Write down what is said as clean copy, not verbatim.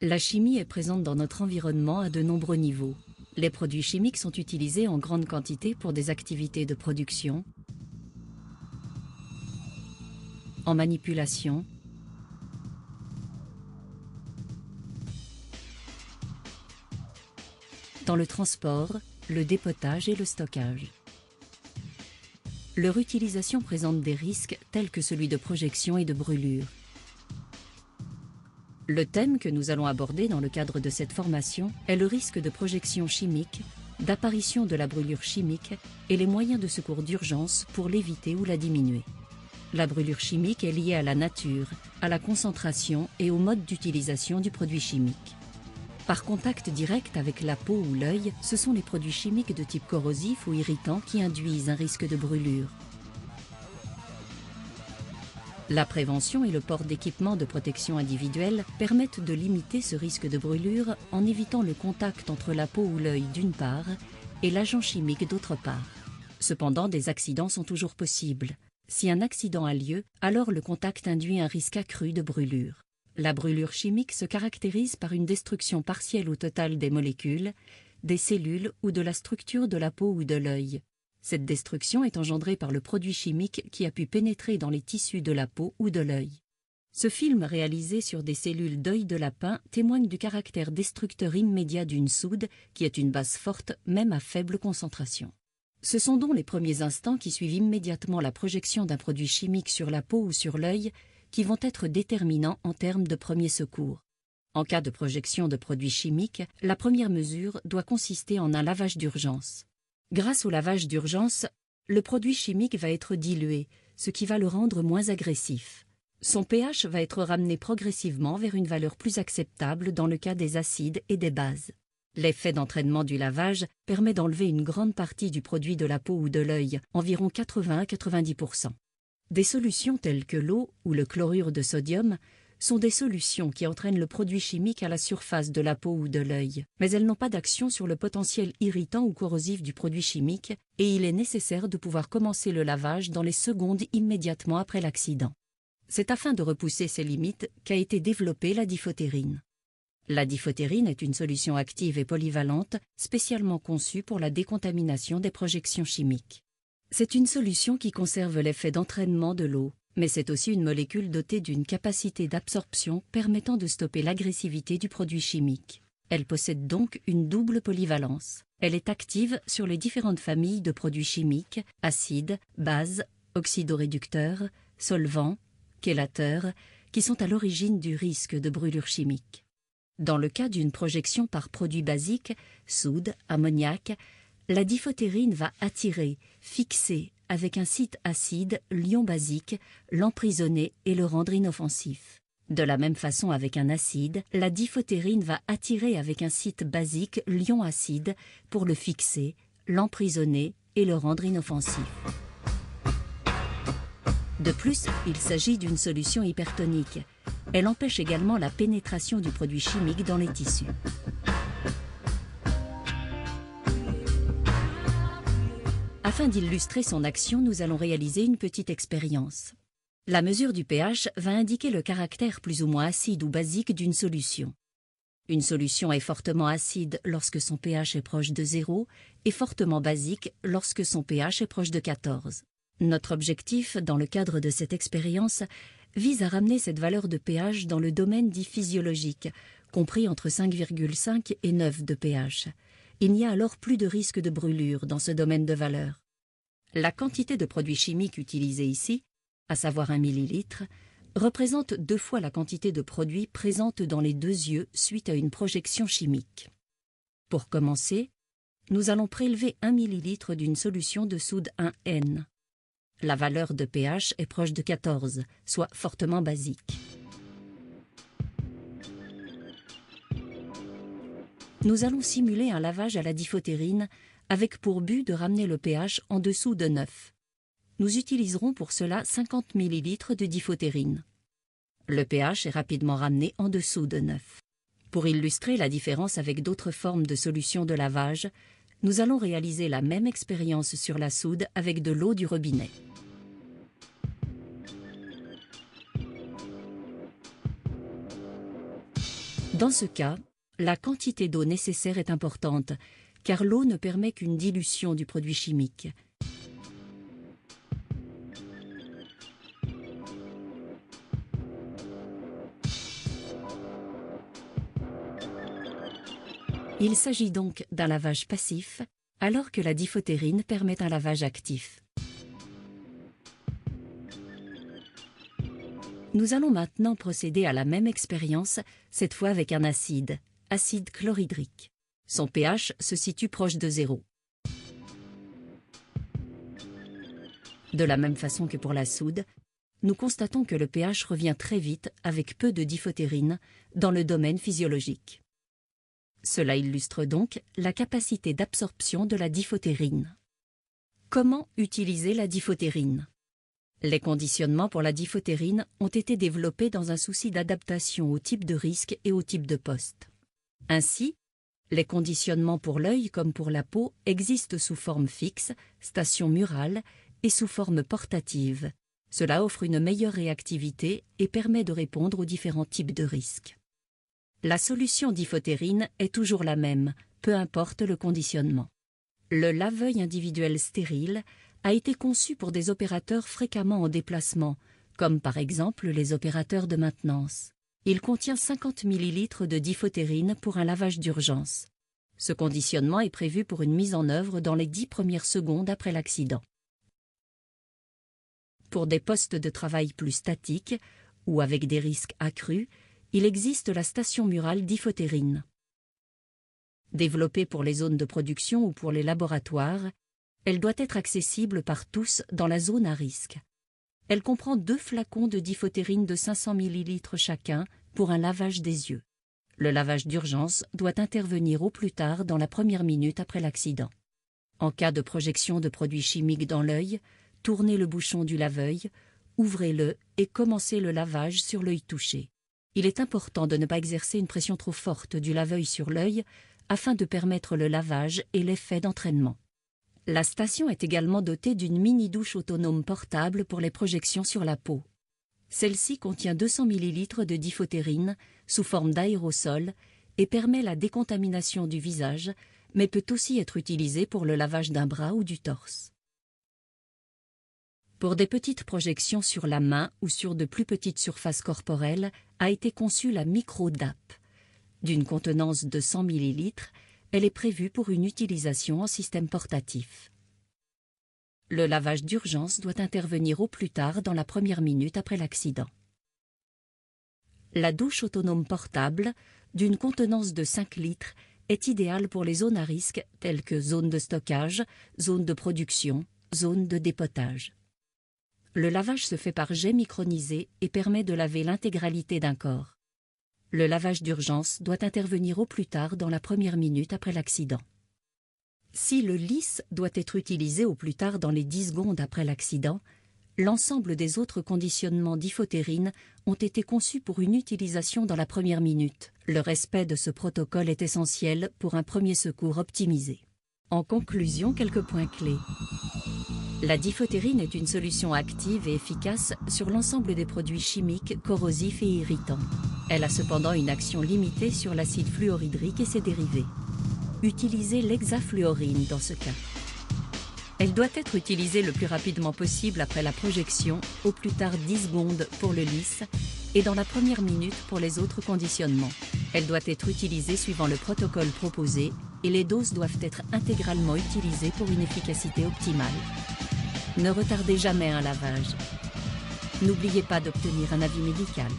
La chimie est présente dans notre environnement à de nombreux niveaux. Les produits chimiques sont utilisés en grande quantité pour des activités de production, en manipulation, dans le transport, le dépotage et le stockage. Leur utilisation présente des risques tels que celui de projection et de brûlure. Le thème que nous allons aborder dans le cadre de cette formation est le risque de projection chimique, d'apparition de la brûlure chimique et les moyens de secours d'urgence pour l'éviter ou la diminuer. La brûlure chimique est liée à la nature, à la concentration et au mode d'utilisation du produit chimique. Par contact direct avec la peau ou l'œil, ce sont les produits chimiques de type corrosif ou irritant qui induisent un risque de brûlure. La prévention et le port d'équipements de protection individuelle permettent de limiter ce risque de brûlure en évitant le contact entre la peau ou l'œil d'une part et l'agent chimique d'autre part. Cependant, des accidents sont toujours possibles. Si un accident a lieu, alors le contact induit un risque accru de brûlure. La brûlure chimique se caractérise par une destruction partielle ou totale des molécules, des cellules ou de la structure de la peau ou de l'œil. Cette destruction est engendrée par le produit chimique qui a pu pénétrer dans les tissus de la peau ou de l'œil. Ce film réalisé sur des cellules d'œil de lapin témoigne du caractère destructeur immédiat d'une soude qui est une base forte même à faible concentration. Ce sont donc les premiers instants qui suivent immédiatement la projection d'un produit chimique sur la peau ou sur l'œil qui vont être déterminants en termes de premiers secours. En cas de projection de produits chimiques, la première mesure doit consister en un lavage d'urgence. Grâce au lavage d'urgence, le produit chimique va être dilué, ce qui va le rendre moins agressif. Son pH va être ramené progressivement vers une valeur plus acceptable dans le cas des acides et des bases. L'effet d'entraînement du lavage permet d'enlever une grande partie du produit de la peau ou de l'œil, environ 80 à 90%. Des solutions telles que l'eau ou le chlorure de sodium sont des solutions qui entraînent le produit chimique à la surface de la peau ou de l'œil, mais elles n'ont pas d'action sur le potentiel irritant ou corrosif du produit chimique et il est nécessaire de pouvoir commencer le lavage dans les secondes immédiatement après l'accident. C'est afin de repousser ces limites qu'a été développée la diphotérine. La diphotérine est une solution active et polyvalente spécialement conçue pour la décontamination des projections chimiques. C'est une solution qui conserve l'effet d'entraînement de l'eau, mais c'est aussi une molécule dotée d'une capacité d'absorption permettant de stopper l'agressivité du produit chimique. Elle possède donc une double polyvalence. Elle est active sur les différentes familles de produits chimiques, acides, bases, oxydoréducteurs, solvants, chélateurs, qui sont à l'origine du risque de brûlure chimique. Dans le cas d'une projection par produit basique, soude, ammoniac, la diphotérine va attirer, fixer avec un site acide l'ion basique, l'emprisonner et le rendre inoffensif. De la même façon avec un acide, la diphotérine va attirer avec un site basique l'ion acide pour le fixer, l'emprisonner et le rendre inoffensif. De plus, il s'agit d'une solution hypertonique. Elle empêche également la pénétration du produit chimique dans les tissus. Afin d'illustrer son action, nous allons réaliser une petite expérience. La mesure du pH va indiquer le caractère plus ou moins acide ou basique d'une solution. Une solution est fortement acide lorsque son pH est proche de 0 et fortement basique lorsque son pH est proche de 14. Notre objectif, dans le cadre de cette expérience, vise à ramener cette valeur de pH dans le domaine dit physiologique, compris entre 5,5 et 9 de pH. Il n'y a alors plus de risque de brûlure dans ce domaine de valeur. La quantité de produits chimiques utilisés ici, à savoir 1 ml, représente 2 fois la quantité de produits présente dans les 2 yeux suite à une projection chimique. Pour commencer, nous allons prélever 1 ml d'une solution de soude 1N. La valeur de pH est proche de 14, soit fortement basique. Nous allons simuler un lavage à la diphotérine avec pour but de ramener le pH en dessous de 9. Nous utiliserons pour cela 50 ml de diphotérine. Le pH est rapidement ramené en dessous de 9. Pour illustrer la différence avec d'autres formes de solutions de lavage, nous allons réaliser la même expérience sur la soude avec de l'eau du robinet. Dans ce cas, la quantité d'eau nécessaire est importante, car l'eau ne permet qu'une dilution du produit chimique. Il s'agit donc d'un lavage passif, alors que la diphotérine permet un lavage actif. Nous allons maintenant procéder à la même expérience, cette fois avec un acide chlorhydrique. Son pH se situe proche de 0. De la même façon que pour la soude, nous constatons que le pH revient très vite avec peu de diphotérine dans le domaine physiologique. Cela illustre donc la capacité d'absorption de la diphotérine. Comment utiliser la diphotérine? Les conditionnements pour la diphotérine ont été développés dans un souci d'adaptation au type de risque et au type de poste. Ainsi, les conditionnements pour l'œil comme pour la peau existent sous forme fixe, station murale, et sous forme portative. Cela offre une meilleure réactivité et permet de répondre aux différents types de risques. La solution diphotérine est toujours la même, peu importe le conditionnement. Le lave-œil individuel stérile a été conçu pour des opérateurs fréquemment en déplacement, comme par exemple les opérateurs de maintenance. Il contient 50 ml de diphotérine pour un lavage d'urgence. Ce conditionnement est prévu pour une mise en œuvre dans les 10 premières secondes après l'accident. Pour des postes de travail plus statiques ou avec des risques accrus, il existe la station murale diphotérine. Développée pour les zones de production ou pour les laboratoires, elle doit être accessible par tous dans la zone à risque. Elle comprend 2 flacons de diphotérine de 500 ml chacun pour un lavage des yeux. Le lavage d'urgence doit intervenir au plus tard dans la première minute après l'accident. En cas de projection de produits chimiques dans l'œil, tournez le bouchon du lave-œil, ouvrez-le et commencez le lavage sur l'œil touché. Il est important de ne pas exercer une pression trop forte du lave-œil sur l'œil afin de permettre le lavage et l'effet d'entraînement. La station est également dotée d'une mini-douche autonome portable pour les projections sur la peau. Celle-ci contient 200 ml de diphotérine sous forme d'aérosol et permet la décontamination du visage, mais peut aussi être utilisée pour le lavage d'un bras ou du torse. Pour des petites projections sur la main ou sur de plus petites surfaces corporelles, a été conçue la micro-DAP. D'une contenance de 100 ml, elle est prévue pour une utilisation en système portatif. Le lavage d'urgence doit intervenir au plus tard dans la première minute après l'accident. La douche autonome portable, d'une contenance de 5 litres, est idéale pour les zones à risque telles que zones de stockage, zones de production, zones de dépotage. Le lavage se fait par jet micronisé et permet de laver l'intégralité d'un corps. Le lavage d'urgence doit intervenir au plus tard dans la première minute après l'accident. Si le lisse doit être utilisé au plus tard dans les 10 secondes après l'accident, l'ensemble des autres conditionnements diphotérine ont été conçus pour une utilisation dans la première minute. Le respect de ce protocole est essentiel pour un premier secours optimisé. En conclusion, quelques points clés. La diphotérine est une solution active et efficace sur l'ensemble des produits chimiques, corrosifs et irritants. Elle a cependant une action limitée sur l'acide fluorhydrique et ses dérivés. Utilisez l'hexafluorine dans ce cas. Elle doit être utilisée le plus rapidement possible après la projection, au plus tard 10 secondes pour le lisse et dans la première minute pour les autres conditionnements. Elle doit être utilisée suivant le protocole proposé et les doses doivent être intégralement utilisées pour une efficacité optimale. Ne retardez jamais un lavage. N'oubliez pas d'obtenir un avis médical.